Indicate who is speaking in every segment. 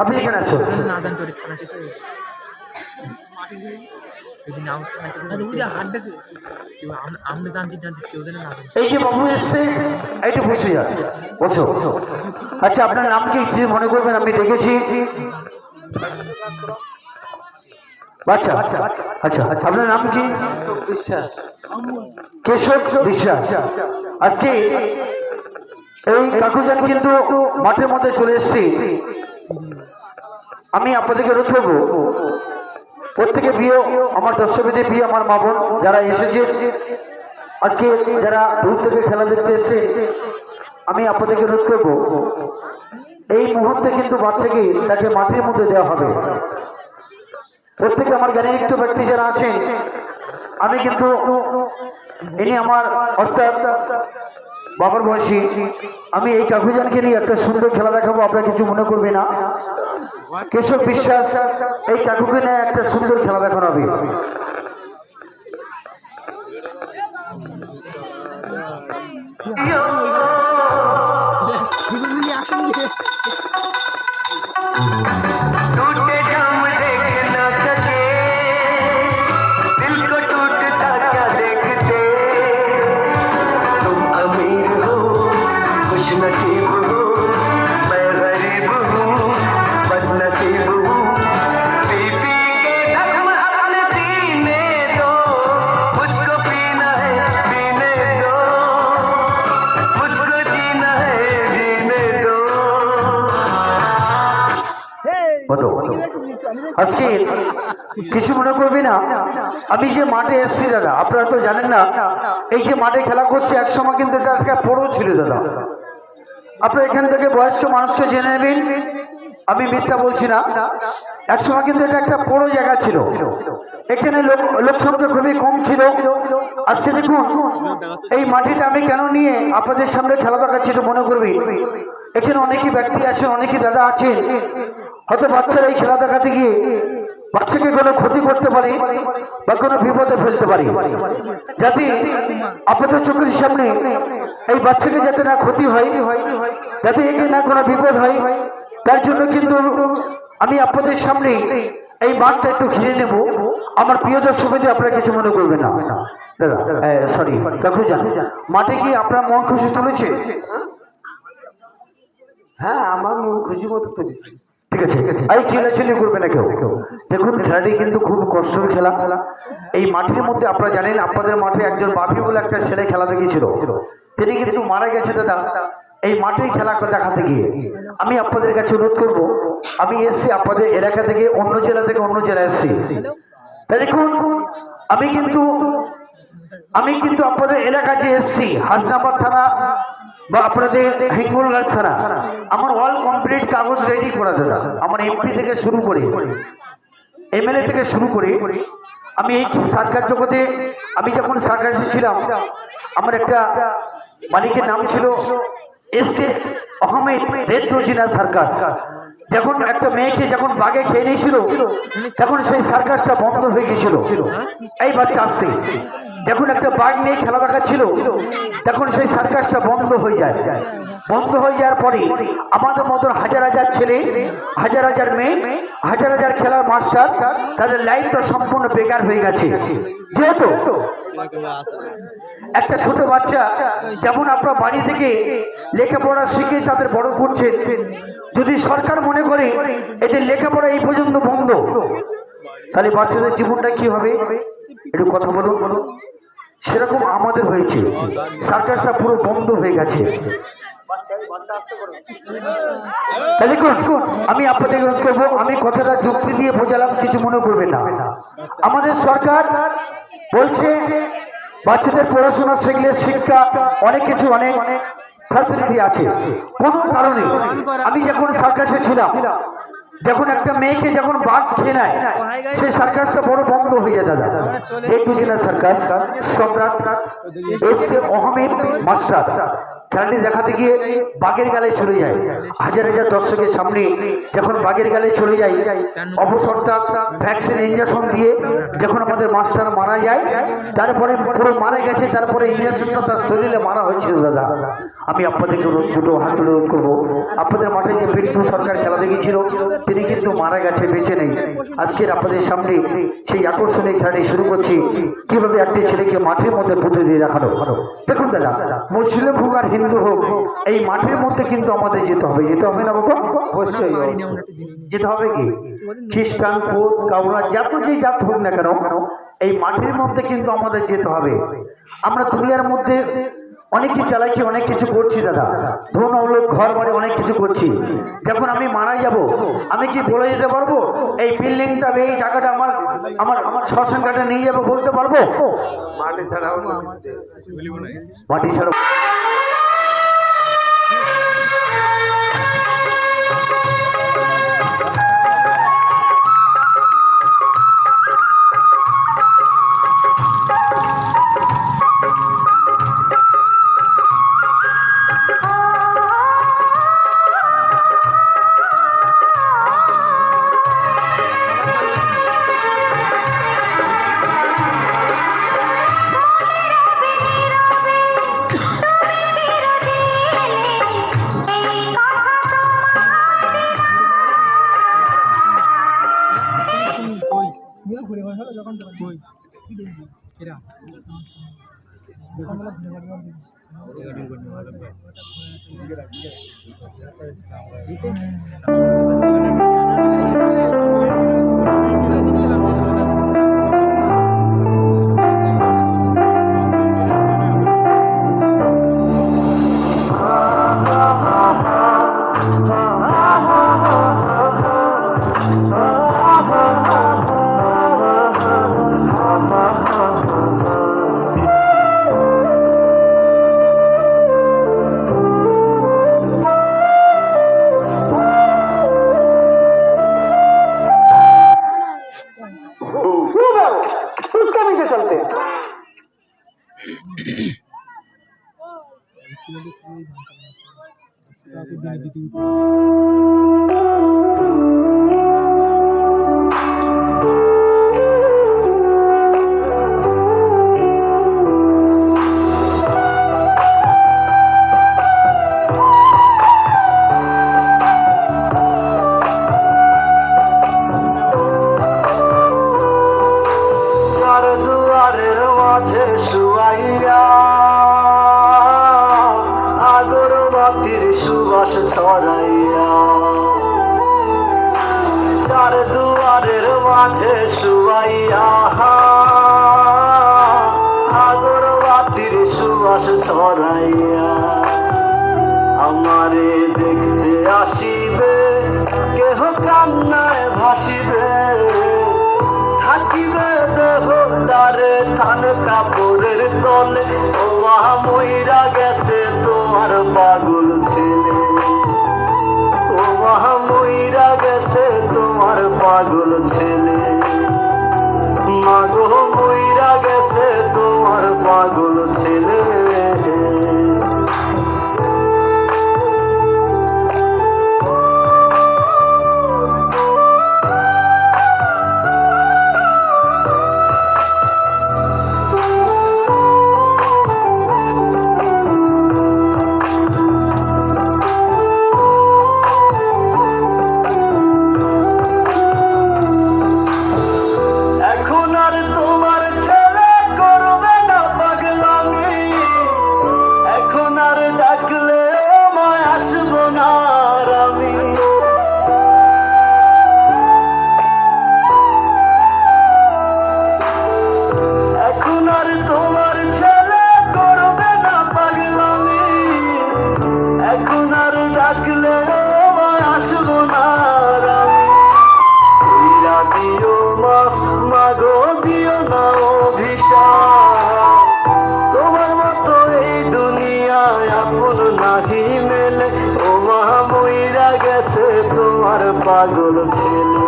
Speaker 1: আপনি এখানে আসুন। এই যে বাবু এসছে এইটু বসে যান, বসো। আচ্ছা আপনার নাম কি মনে করবেন? আমি দেখেছি আচ্ছা আচ্ছা, আপনার নাম কি? বিশ্বাস, কেশব বিশ্বাস। আজকে এই কাকুজান কিন্তু মাঠের মধ্যে চলে এসছি। আমি আপনাদেরকে অনুরোধ করবো, প্রত্যেকে বিয়ে, আমার দর্শকদের বিয়ে, আমার মা বোন যারা এসেছে আজকে, যারা দূর থেকে খেলা দেখতে এসছে, আমি আপনাদেরকে অনুরোধ করবো, এই মুহূর্তে কিন্তু বাচ্চাকে তাকে মাটির মধ্যে দেওয়া হবে। প্রত্যেকে আমার জ্ঞানী একটু ব্যক্তি যারা আছেন, আমি কিন্তু ইনি আমার অর্থাৎ বাবার বয়সী, আমি এই কাকুজানকে নিয়ে একটা সুন্দর খেলা দেখাবো, আপনারা কিছু মনে করবে না। কেশব বিশ্বাস এই কাকুকে নিয়ে একটা সুন্দর খেলা দেখানো হবে। আজকে কিছু মনে করবি না, আমি যে মাঠে এসছি দাদা, আপনারা তো জানেন না, এই যে মাঠে খেলা করছে একসময় কিন্তু এটা একটা পড়ো ছিল দাদা। আপনারা এখান থেকে বয়স্ক মানুষকে জেনে নেবেন, আমি মিথ্যা বলছি না, একসময় কিন্তু এটা একটা পড়ো জায়গা ছিল, এখানে লোক সংখ্যা খুবই কম ছিল। আজকে দেখুন এই মাটিটা আমি কেন নিয়ে আপনাদের সামনে খেলা দেখাচ্ছি, তো মনে করবি এখানে অনেকই ব্যক্তি আছেন, অনেকই দাদা আছেন, হয়তো বাচ্চারা এই খেলা দেখাতে গিয়ে বাচ্চাকে কোনো ক্ষতি করতে পারে বা কোনো বিপদে ফেলতে পারে, যাতে আপনাদের চোখের সামনে এই বাচ্চাকে যাতে না ক্ষতি হয়, যাতে একে না কোনো বিপদ হয়, তার জন্য কিন্তু আমি আপনাদের সামনে এই মাঠটা একটু ঘিরে নেব। আমার প্রিয় দর্শকদের আপনারা কিছু মনে করবেন না দাদা, সরি কাকু যান, মাঠে কি আপনার মন খুশি তুলেছে? হ্যাঁ, আমার মন খুশি মতো তুলেছে। ঠিক আছে, এই চিল্লাচিল্লি করবে না কেউ। দেখুন খেলাটি কিন্তু খুব কষ্টের খেলা। এই মাঠের মধ্যে আপনারা জানেন, আপনাদের মাঠে একজন বাপি বলে একটা ছেলে খেলা দেখিয়েছিল, তিনি কিন্তু মারা গেছে দাদা এই মাঠেই খেলা দেখাতে গিয়ে। আমি আপনাদের কাছে অনুরোধ করবো, আমি এসছি আপনাদের এলাকা থেকে, অন্য জেলা থেকে অন্য জেলায় এসছি, তাই দেখুন আমি কিন্তু আপনাদের এলাকায় যে এসছি, হাসনাবাদ থানা বা আপনাদের হিঙ্গলগঞ্জ থানা, আমার অল কমপ্লিট কাগজ রেডি করা দাদা। আমার এমপি থেকে শুরু করে এমএলএ থেকে শুরু করে, আমি এই সার্কাস জগতে, আমি যখন সার্কাসে ছিলাম, আমার একটা মালিকের নাম ছিল SK Ahmed red Rozina circus. যখন একটা মেয়েকে যখন বাঘে খেয়ে নিয়েছিল, তখন সেই সার্কাসটা বন্ধ হয়ে গেছিল। এই বাচ্চা আসতে যখন একটা বাঘ নিয়ে খেলা দেখাচ্ছিল, তখন সেই সার্কাসটা বন্ধ হয়ে যায়। বন্ধ হয়ে যাওয়ার পরে আমাদের মতন হাজার হাজার ছেলে, হাজার হাজার মেয়ে, হাজার হাজার খেলার মাস্টার, তাদের লাইফটা সম্পূর্ণ বেকার হয়ে গেছে। যেহেতু একটা ছোট বাচ্চা যেমন আপনার বাড়ি থেকে লেখাপড়া শিখে তাদের বড় করছেন, যদি সরকার মনে করে এদের লেখাপড়া এই পর্যন্ত বন্ধ, তাহলে বাচ্চাদের জীবনটা কি হবে? একটু কথা বলুন। সেরকম আমাদের হয়েছে, সার্কাসটা পুরো বন্ধ হয়ে গেছে। দেখুন আমি আপনাদের অনুরোধ করবো, আমি কথাটা যুক্তি দিয়ে বোঝালাম, কিছু মনে করবেন না। আমাদের সরকার বলছে বাচ্চাদের পড়াশোনা শিখলে শিক্ষা অনেক কিছু, অনেক ফ্যাসিলিটি আছে। কোনো কারণে আমি যখন সার্কাসে ছিলাম, যখন একটা মেয়েকে যখন বাদ খেয়ে নেয় সেই সার্কাসটা বড় বন্ধ হয়ে যায় দাদা। এই দুদিনের সার্কাস সম্রাট এসে অহমেদ মাস্টার খেলাটি দেখাতে গিয়ে বাঘের গালে চলে যায়। হাজার হাজার দর্শকের সামনে যখন বাঘের গালে চলে যায়, অবসরটা ভ্যাকসিন ইঞ্জেকশন দিয়ে যখন আমাদের মাস্টার মারা যায়, তারপরে পুরো মারা গেছে, তারপরে ইঞ্জেকশনটা তার শরীরে মারা হয়েছিল দাদা। আমি আপনাদেরকে দুটো হাত অনুরোধ করবো, আপনাদের মাঠে যে পিন্টু সরকার খেলা দেখেছিল তিনি কিন্তু মারা গেছে, বেঁচে নেই। আজকের আপনাদের সামনে সেই আকর্ষণীয় খেলাটি শুরু করছি, কিভাবে একটি ছেলেকে মাঠের মধ্যে পুঁতে দিয়ে রাখানো। দেখুন দাদা, মুসলিম হোক আর হিন্দু হোক, এই মাঠের মধ্যে কিন্তু আমাদের যেতে হবে, যেতে হবে না বাবা? অবশ্যই যেতে হবে। কি খ্রিস্টান, পোত, কাউরা, যত যে জাত হোক না কেন, এই মাঠের মধ্যে কিন্তু আমাদের যেতে হবে। আমরা দুনিয়ার মধ্যে অনেক কিছু চালাইছি, অনেক কিছু করছি দাদা, ধন অলোক ঘর বাড়ি অনেক কিছু করছি। যখন আমি মারা যাব, আমি কি বলে যেতে পারবো এই বিল্ডিংটা, এই টাকাটা আমার আমার আমার শ্মশানঘাটে নিয়ে যাবো, বলতে পারবো? মাটি ছাড়া সুবাস ছড়াইয়া, চার দুয়ারের মাঝে শুয়াইয়া, আগরবাতির সুবাস ছড়াইয়া, আমারে দেখতে আসিবে কেহ কান্নায় ভাসিবে, থাকিবে দেহ তারে থান কাপড়ের তলে, ও মইরা গেছে তোমার পাগল ছেলে, ও মইরা গেছে তোমার পাগল ছেলে, মাগো মইরা গেছে তোমার পাগল ছেলে। তোমার মতো এই দুনিয়ায় আপন নাহি মেলে, ও মা মইরা গেছে তোমার
Speaker 2: তোমার পাগল ছেলে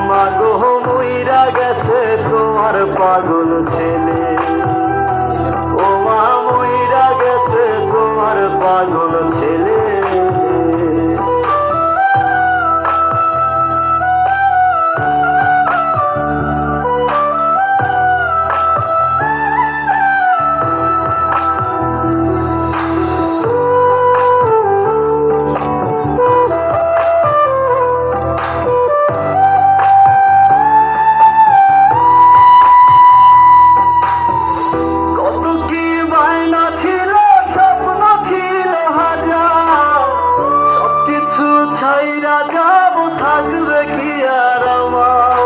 Speaker 2: মাগো মইরা গেছে তোমার পাগল ছেলে ও মা মইরা গেছে তোমার পাগল ছেলে ছাইরা যাব থাকবে কি আর আমার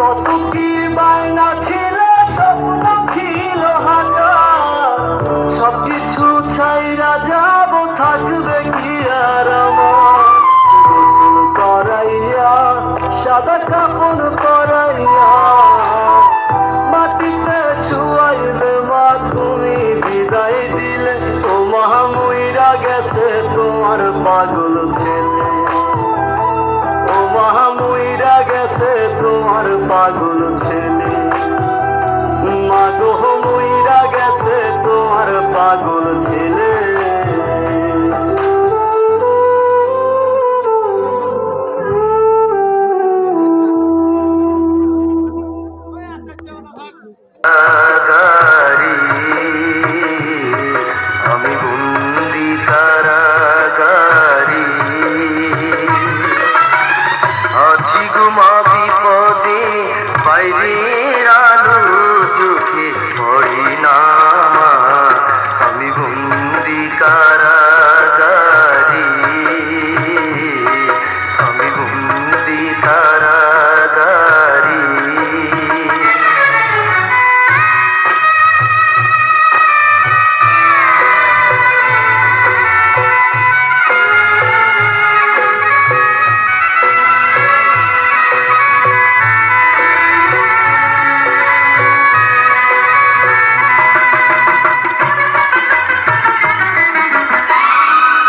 Speaker 2: কত কি বায়না ছিল স্বপ্ন ছিল হাজার সবকিছু ছাইরা যাব থাকবে কি আর আমার গোসল করাইয়া সাদা কাপড় পরাইয়া মাটিতে শুয়াইলে মা তুমি বিদায় দিলে ও মা মইরা গেছে তোমার পাগল ছেলে ও মা মইরা গেছে তোমার পাগল ছেলে মা গো মইরা গেছে তোমার পাগল ছেলে আমি বন্দি কারাগারি আছি গুমা বিপদে বাইরের আলো চোখে পড়ি না আমি বন্দি কারাগারি আমি বন্দি কারাগারি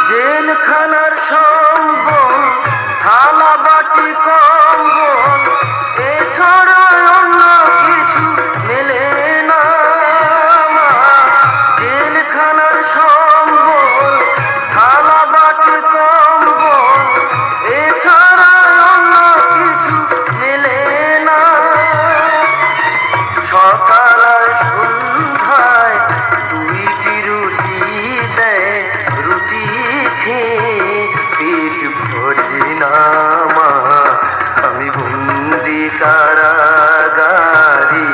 Speaker 2: জেলখানার সম্বল থালা বাটি কম্বল এছাড়া অন্য কিছু মেলে না জেলখানার সম্বল থালা বাটি কম্বল এছাড়া অন্য কিছু মেলে না সকাল আর সন্ধ্যায় দুইটি রুটি দেয় রুটি খেয়ে পেট ভরি না মা আমি বন্দি কারাগারি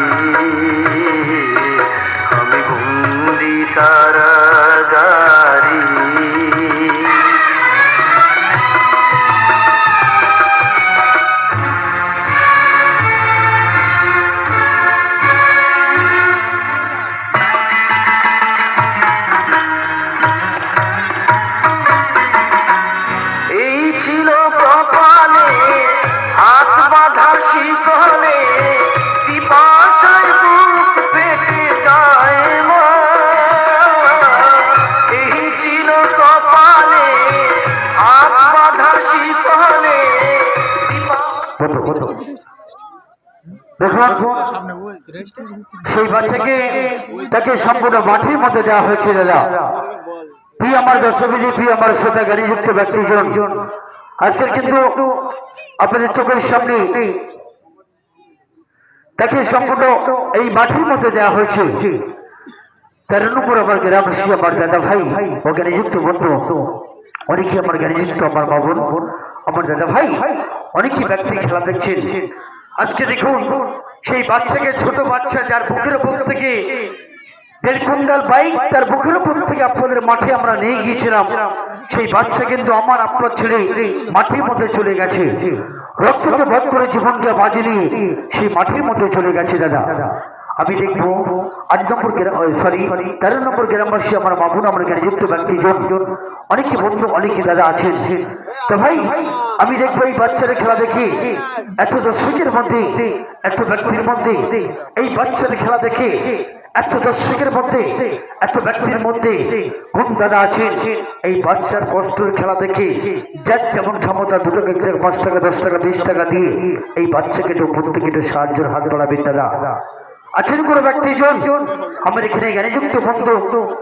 Speaker 2: আমি বন্দি কারাগারি এই ছিল কপালে হাত বাঁধার শিকলে পিপাসায় বুক পেটে যায় মা এই ছিল কপালে হাত বাঁধার শিকলে
Speaker 1: দেখুন সেই বাচ্চাকে তাকে সম্পূর্ণ মাটির মধ্যে দেওয়া হয়েছে দাদা প্রিয় আমার দর্শকবিধি প্রিয় আমার শ্রোতা গাড়িযুক্ত ব্যক্তিজন আজকের কিন্তু আপনাদের চোখের সামনে তাকে সম্পূর্ণ এই মাটির মধ্যে দেওয়া হয়েছে 13 নম্বর আমার গ্রামবাসী আমার দাদা ভাই ও গাড়িযুক্ত বন্ধু অনেকে আমার গাড়িযুক্ত আমার মা বোন আমার দাদা ভাই অনেকে ব্যক্তি খেলা দেখছেন আজকে দেখুন সেই বাচ্চাকে ছোট বাচ্চা যার বুকের উপর থেকে 1.5 কুইন্টাল বাইক তার বুকের উপর থেকে আপনাদের মাঠে আমরা নিয়ে গিয়েছিলাম সেই বাচ্চা কিন্তু আমার আপনার ছেড়ে মাটির মধ্যে চলে গেছে রক্তকে বধ করে জীবনকে বাজি নিয়ে সেই মাটির মধ্যে চলে গেছে দাদা আমি দেখবো 8 নম্বর 13 নম্বর গ্রামবাসী আমার মা বোন আমার গাড়িযুক্ত ব্যক্তিজন অনেকে বন্ধু অনেকে দাদা আছেন তো ভাই আমি দেখবো এই বাচ্চারা খেলা দেখে এত দর্শকের মধ্যে এত ব্যক্তির মধ্যে এই বাচ্চাদের খেলা দেখে এত দর্শকের মধ্যে, এত ব্যক্তির মধ্যে কোন দাদা আছেন এই বাচ্চার কষ্টের খেলা দেখে যার যেমন ক্ষমতা 2 টাকা 5 টাকা 10 টাকা 20 টাকা দিয়ে এই বাচ্চাকে একটু প্রত্যেকে একটু সাহায্যের হাত বাড়াবেন দাদা? আছেন কোনো ব্যক্তিজন? আমার এখানে জ্ঞানীযুক্ত বন্ধু,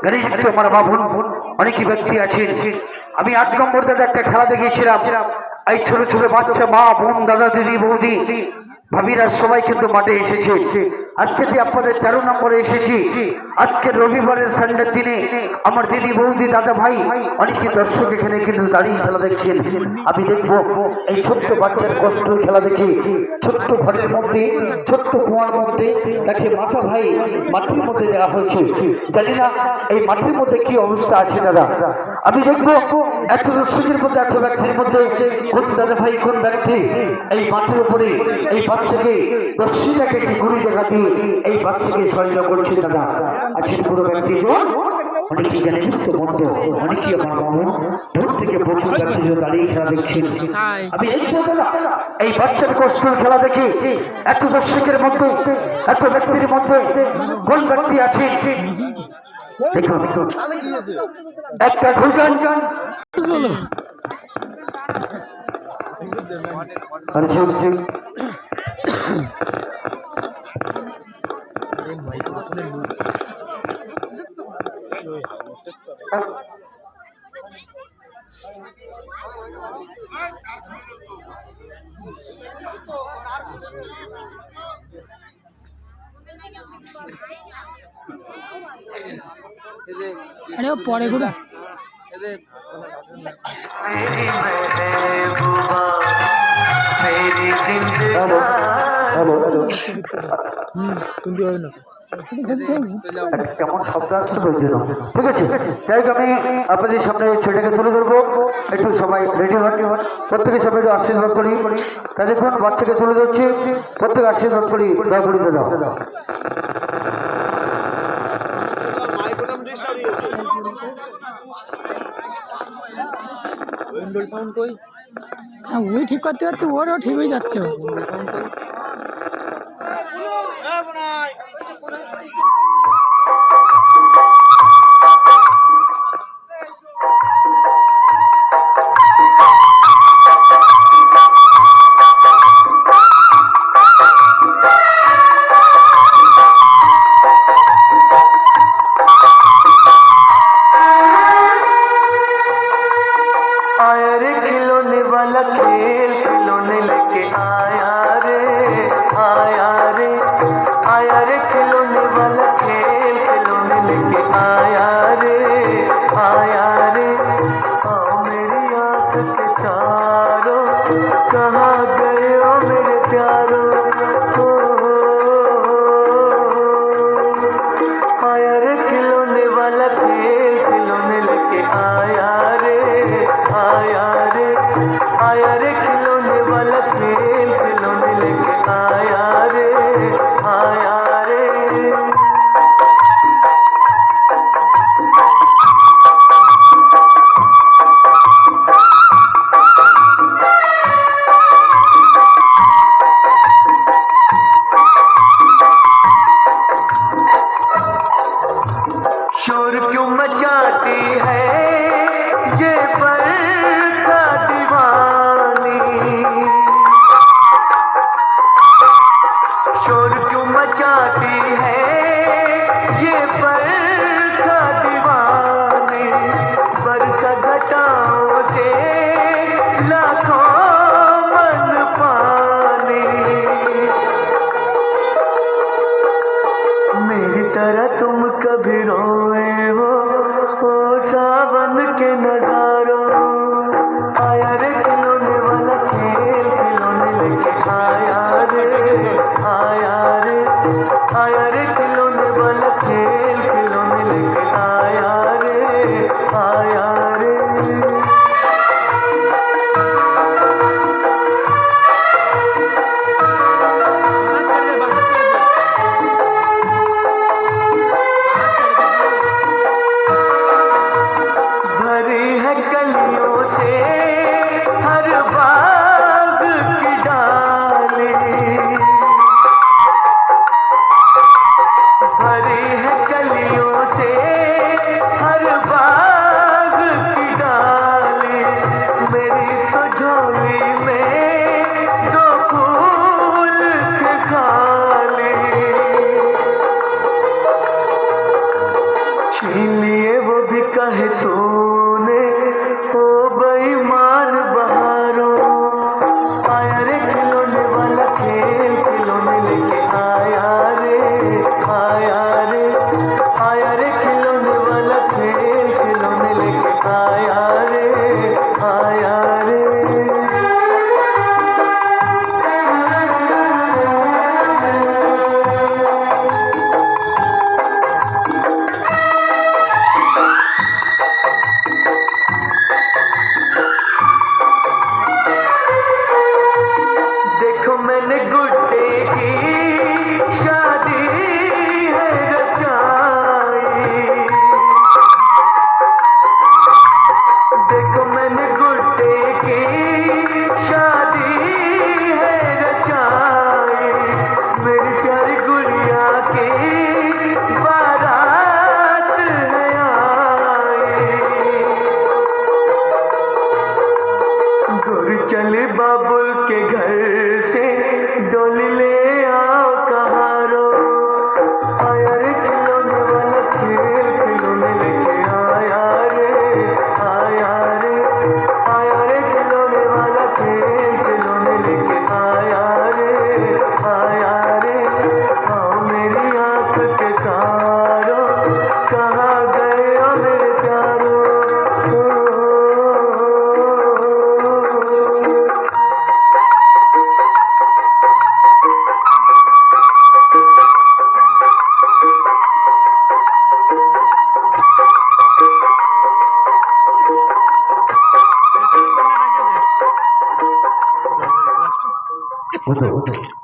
Speaker 1: জ্ঞানীযুক্ত আমার বাবুন অনেকই ব্যক্তি আছেন। আমি 8 নম্বর দাদা একটা খেলা দেখিয়েছিলাম। এই ছোট ছোট বাচ্চা, মা বোন, দাদা দিদি বৌদি ভাবিরা সবাই কিন্তু মাঠে এসেছে। আজকে আপনাদের 13 নম্বরে এসেছি। আজকে রবিবারের সানডের দিনে আমার দিদি বৌদি দাদা ভাই অনেকে দর্শক এখানে কিন্তু দাঁড়িয়ে খেলা দেখছেন। আমি দেখবো এই ছোট্ট বাচ্চার কষ্ট খেলা দেখে, ছোট্ট ঘরের মধ্যে, ছোট্ট কুয়ার মধ্যে তাকে মাথা ভাই মাটির মধ্যে দেওয়া হয়েছে। জানি না এই মাটির মধ্যে কি অবস্থা আছে দাদা। আমি দেখবো এত দর্শকের মধ্যে, এত ব্যক্তির মধ্যে কোন দাদা ভাই, কোন ব্যক্তি এই মাটির উপরে এই বাচ্চাকে দর্শীটাকে কি গুরু দেখা দিয়ে এই বাচ্চাকে সহায়তা করছে দাদা। আজকের পুরো ব্যক্তিজন অনেকেই জ্ঞানীযুক্ত বন্ধ, অনেকেই আমার মামু দূর থেকে প্রচুর ব্যক্তিজন দাঁড়িয়ে খেলা দেখছেন। আমি এই বাচ্চার কষ্টের খেলা দেখে এত দর্শকের মধ্যে, এত ব্যক্তির মধ্যে কোন ব্যক্তি আছে দেখুন একটা ঘুষণ
Speaker 3: अरे वो पड़े गुड़ा শুনতে হবে না
Speaker 1: কেমন শব্দ আসছে বলছিল। ঠিক আছে, যাই হোক আমি আপনাদের সামনে ছেলেটাকে তুলে ধরবো। একটু সবাই রেডি হন, প্রত্যেকের সবাই একটু আশীর্বাদ করি। তা দেখুন বাচ্চাকে তুলে ধরছি, প্রত্যেকে আশীর্বাদ করি। দয়া করি দাদা।
Speaker 3: হ্যাঁ ওই ঠিক করতে করতে ওরও ঠিক হয়ে যাচ্ছে।
Speaker 2: खेल खिलौने लेके आया रे, आया रे, आया रे खिलौने वाला खेल खिलौने लेके आया रे, आया रे। आओ मेरी आँख के तारों, कहाँ गए हो मेरे प्यारों। आया रे खिलौने वाला खेल खिलौने लेके आया रे, आया रे, आया रे खिलौने वाला खेल खिलौने लेके आया रे, आया रे। शोर क्यों मचाती है ये बरखा दीवानी, शोर क्यों मचाती है ये बरखा दीवानी। बरसा घटाओं से लाखों मन पानी, मेरी तरह तुम कभी रोए हो सावन के नजारों। आया रे खिलौने वाला खेल खिलौने लेके आया रे, आया रे, आया रे खिलौने वाला खेल खिलौने लेके आया रे, आया रे। छीन लिए वो भी कहे तूने ओ बेईमान बहारों आया रे खिलौने वाला खेल खिलौने लेके आया रे आया रे आया रे खिलौने वाला खेल खिलौने लेके आया रे आया रे देखो मैंने गुड्डे की शादी है रचाई देखो मैंने गुड्डे की शादी है रचाई मेरी प्यारी गुड़िया की बारात है आई गुर चले बाबुल के घर से डोली ले आओ कहारो आया रे खिलौने वाला खेल खिलौने लेके आया रे आया रे आया रे खिलौने वाला खेल खिलौने लेके आया रे आया रे आओ मेरी आंख के तारो कहाँ गए ओ मेरे प्यारो
Speaker 1: বুঝো